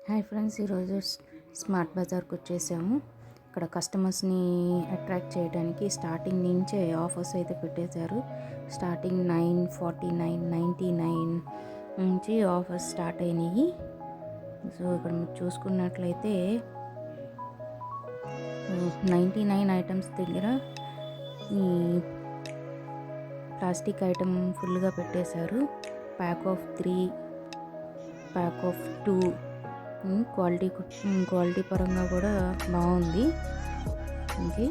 Hi friends, ఈరోజు smart బజార్కి వచ్చేసాము. ఇక్కడ కస్టమర్స్ని అట్రాక్ట్ చేయడానికి స్టార్టింగ్ నుంచే ఆఫర్స్ అయితే పెట్టేశారు. స్టార్టింగ్ 949.99 నుంచి ఆఫర్స్ స్టార్ట్ అయినాయి. సో ఇక్కడ మీరు చూసుకున్నట్లయితే 99 ఐటమ్స్ దగ్గర ఈ ప్లాస్టిక్ ఐటమ్ ఫుల్గా పెట్టేశారు. Pack of 3, pack of 2, quality పరంగా కూడా బాగుంది. ఓకే,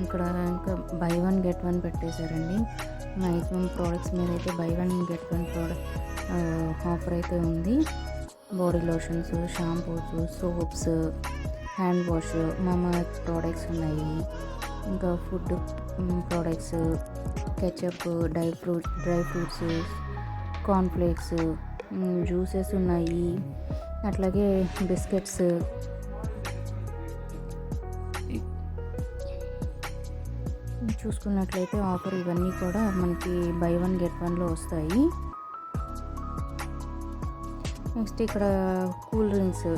ఇక్కడ ఇంకా బై 1 గెట్ 1 పెట్టేశారండి. మ్యాక్సిమం ప్రోడక్ట్స్ మీద అయితే బై 1 గెట్ 1 ప్రోడక్ట్ ఆఫర్ అయితే ఉంది. Body lotions, shampoos, soaps, hand wash, మామా ప్రోడక్ట్స్ ఉన్నాయి. ఇంకా food products, ketchup, dry fruits, cornflakes, juices ఉన్నాయి. అట్లాగే బిస్కెట్స్, చూసుకున్నట్లయితే ఆఫర్ ఇవన్నీ కూడా మనకి బై 1 గెట్ 1లో వస్తాయి. నెక్స్ట్ ఇక్కడ కూల్ డ్రింక్స్,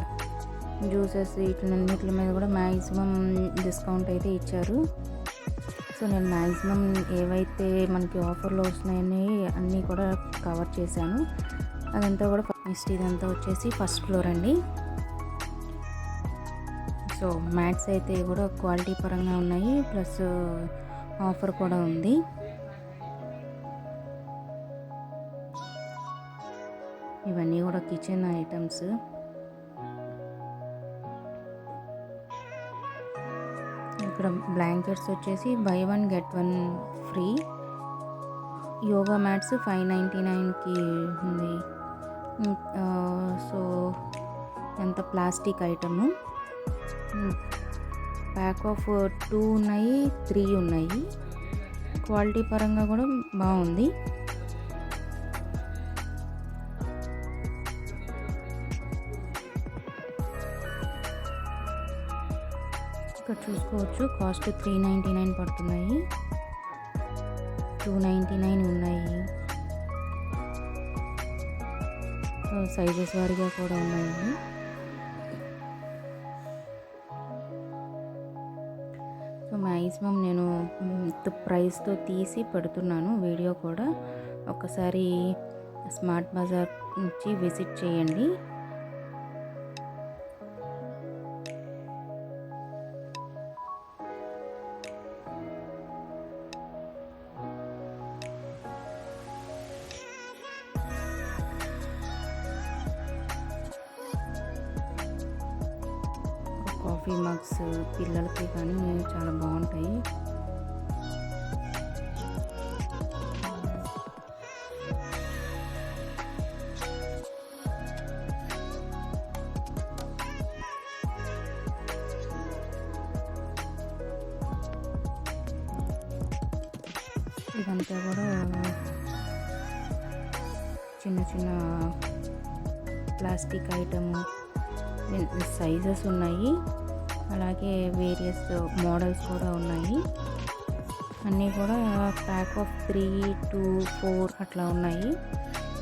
జ్యూసెస్ వీటిన్నిటి మీద కూడా మ్యాక్సిమం డిస్కౌంట్ అయితే ఇచ్చారు. సో నేను మ్యాక్సిమం ఏవైతే మనకి ఆఫర్లో వస్తున్నాయని అన్నీ కూడా కవర్ చేశాను. అదంతా కూడా నెక్స్ట్ ఇదంతా వచ్చేసి ఫస్ట్ ఫ్లోర్ అండి. సో మ్యాట్స్ అయితే కూడా క్వాలిటీ పరంగా ఉన్నాయి, ప్లస్ ఆఫర్ కూడా ఉంది. ఇవన్నీ కూడా కిచెన్ ఐటమ్స్. ఇక్కడ బ్లాంకెట్స్ వచ్చేసి buy 1 get 1 free. Yoga mats 599కి ఉంది. సో ఎంత ప్లాస్టిక్ ఐటమ్. ప్యాక్ ఆఫ్ 2 ఉన్నాయి, 3 ఉన్నాయి. క్వాలిటీ పరంగా కూడా బాగుంది. ఇక్కడ చూసుకోవచ్చు, కాస్ట్ 399 పడుతున్నాయి. 299 ఉన్నాయి. సైజెస్ వారీగా కూడా ఉన్నాయి. సో మ్యాక్సిమం నేను ప్రైస్తో తీసి పెడుతున్నాను వీడియో కూడా. ఒకసారి స్మార్ట్ బజార్ నుంచి విజిట్ చేయండి. కాఫీ మగ్స్ పిల్లలకి కానీ చాలా బాగుంటాయి. ఇదంతా కూడా చిన్న చిన్న ప్లాస్టిక్ ఐటమ్ సైజెస్ ఉన్నాయి. అలాగే వేరియస్ మోడల్స్ కూడా ఉన్నాయి. అన్నీ కూడా ప్యాక్ ఆఫ్ 3, 2, 4 అట్లా ఉన్నాయి.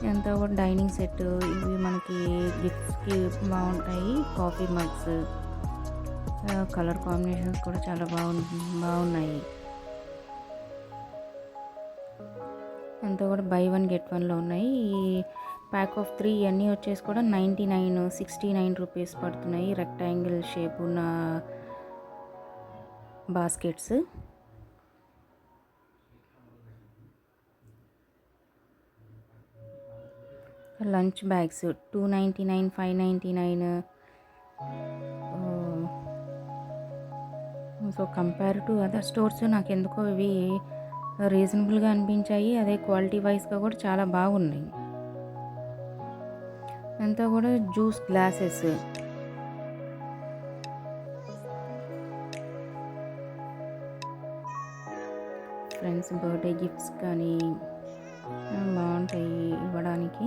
ఇదంతా కూడా డైనింగ్ సెట్. ఇవి మనకి గిఫ్ట్స్కి బాగుంటాయి. కాఫీ మగ్స్, కలర్ కాంబినేషన్స్ కూడా చాలా బాగున్నాయి. అంతా కూడా బై 1 గెట్ 1లో ఉన్నాయి. ఈ ప్యాక్ ఆఫ్ 3 ఇవన్నీ వచ్చేసి కూడా 69 రూపీస్ పడుతున్నాయి. రెక్టాంగిల్ షేప్ ఉన్న baskets. Lunch bags 299, 599. So compare to other stores నాకు ఎందుకో ఇవి రీజనబుల్గా అనిపించాయి. అదే క్వాలిటీ వైజ్గా కూడా చాలా బాగున్నాయి. అంతా కూడా juice glasses. Friends birthday gifts కానీ బాగుంటాయి ఇవ్వడానికి.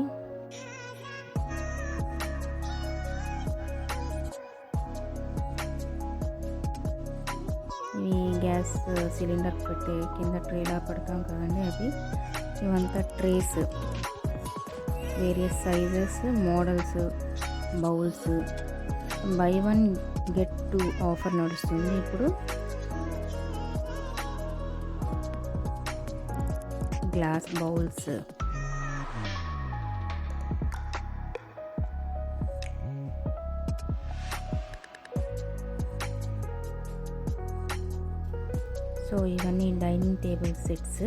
ఇవి గ్యాస్ సిలిండర్ పెట్టే కింద ట్రేలా పెడతాం కదండి, అది. ఇవంతా trace. Various sizes, models, bowls. By 1 get 2 offer నడుస్తుంది ఇప్పుడు. గ్లాస్ బౌల్స్, సో ఇవన్నీ డైనింగ్ టేబుల్ సెట్స్.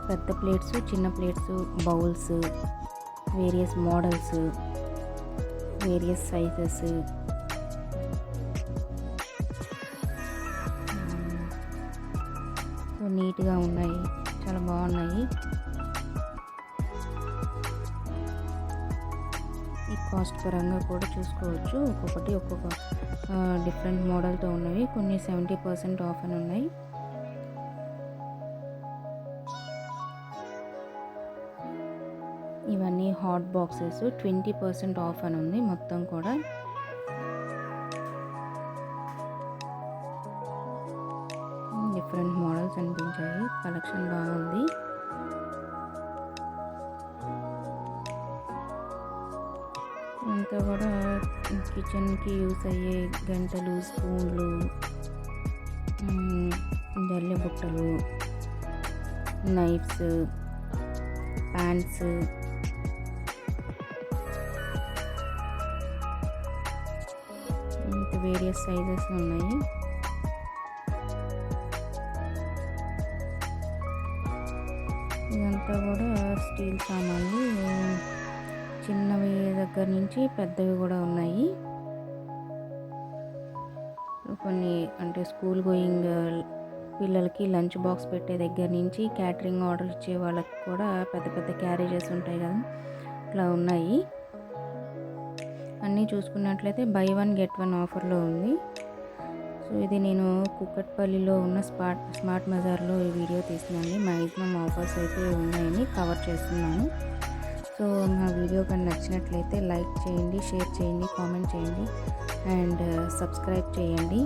పెద్ద ప్లేట్స్, చిన్న plates, bowls, various models, various sizes. So నీట్గా ఉన్నాయి, చాలా బాగున్నాయి. ఈ కాస్ట్ పరంగా కూడా చూసుకోవచ్చు. ఒక్కొక్కటి ఒక్కొక్క డిఫరెంట్ మోడల్తో ఉన్నవి. కొన్ని 70% ఆఫ్ అని ఉన్నాయి. ఇవన్నీ హాట్ బాక్సెస్ 20% ఆఫ్ అని ఉంది మొత్తం కూడా. డిఫరెంట్ మోడల్స్ అనిపించాయి, కలెక్షన్ బాగుంది. అంతా కూడా కిచెన్కి యూస్ అయ్యే గంటలు, స్పూన్లు, జల్లె బుట్టలు, నైఫ్స్, ప్యాన్స్, ఇంకా వేరియస్ సైజెస్ ఉన్నాయి. ఇదంతా కూడా స్టీల్ సామాన్లు, చిన్నవి దగ్గర నుంచి పెద్దవి కూడా ఉన్నాయి. కొన్ని అంటే స్కూల్ గోయింగ్ పిల్లలకి లంచ్ బాక్స్ పెట్టే దగ్గర నుంచి క్యాటరింగ్ ఆర్డర్ ఇచ్చే వాళ్ళకి కూడా పెద్ద పెద్ద క్యారేజెస్ ఉంటాయి కదా, అట్లా ఉన్నాయి. అన్నీ చూసుకున్నట్లయితే బై 1 గెట్ 1 ఆఫర్లో ఉంది. సో ఇది నేను కుక్కట్పల్లిలో ఉన్న స్మార్ట్ బజార్లో ఈ వీడియో తీస్తున్నాను. మ్యాక్సిమం ఆఫర్స్ అయితే ఉన్నాయని కవర్ చేస్తున్నాను. సో మా వీడియో కానీ నచ్చినట్లయితే లైక్ చేయండి, షేర్ చేయండి, కామెంట్ చేయండి అండ్ సబ్స్క్రైబ్ చేయండి.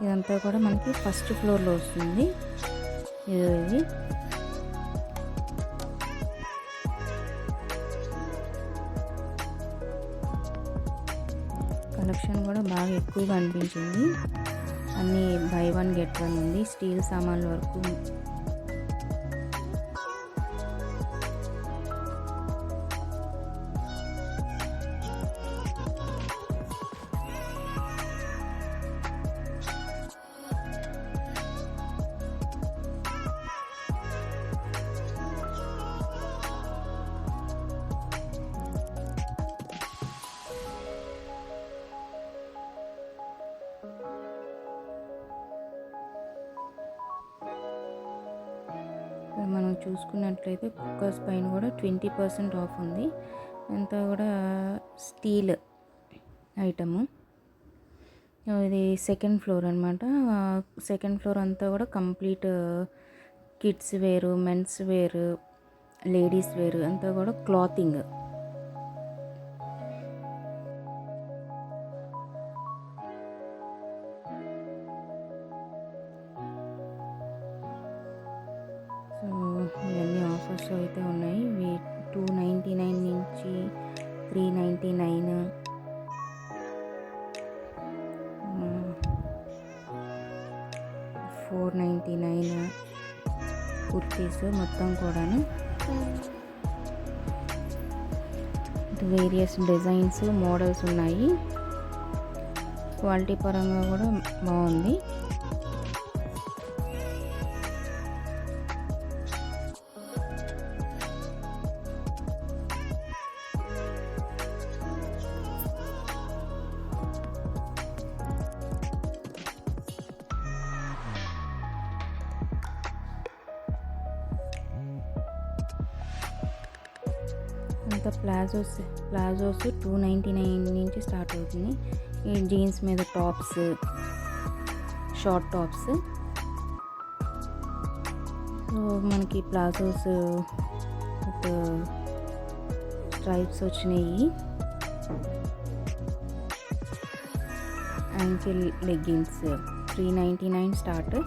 ఇదంతా కూడా మనకి ఫస్ట్ ఫ్లోర్లో వస్తుంది. ఇది కలెక్షన్ కూడా బాగా ఎక్కువగా అనిపించింది. అన్నీ బై 1 గెట్ 1 ఉంది. స్టీల్ సామాన్ల వరకు మనం చూసుకున్నట్లయితే కుక్కర్స్ పైన కూడా 20% ఆఫ్ ఉంది. అంతా కూడా స్టీల్ ఐటము. ఇది సెకండ్ ఫ్లోర్ అనమాట. సెకండ్ ఫ్లోర్ అంతా కూడా కంప్లీట్ కిడ్స్ వేరు, మెన్స్ వేరు, లేడీస్ వేరు అంతా కూడా క్లాతింగ్. సో ఇవన్నీ ఆఫర్స్ అయితే ఉన్నాయి. 299 నుంచి 399, 499 కుర్తీస్ మొత్తం కూడాను. వేరియస్ డిజైన్స్, మోడల్స్ ఉన్నాయి. క్వాలిటీ పరంగా కూడా బాగుంది. అంత ప్లాజోస్ 299 నుంచి స్టార్ట్ అవుతుంది. ఈ జీన్స్ మీద టాప్స్, షార్ట్ టాప్స్. సో మనకి ప్లాజోస్ విత్ స్ట్రైప్స్ వచ్చినాయి. Ankle leggings 399 start.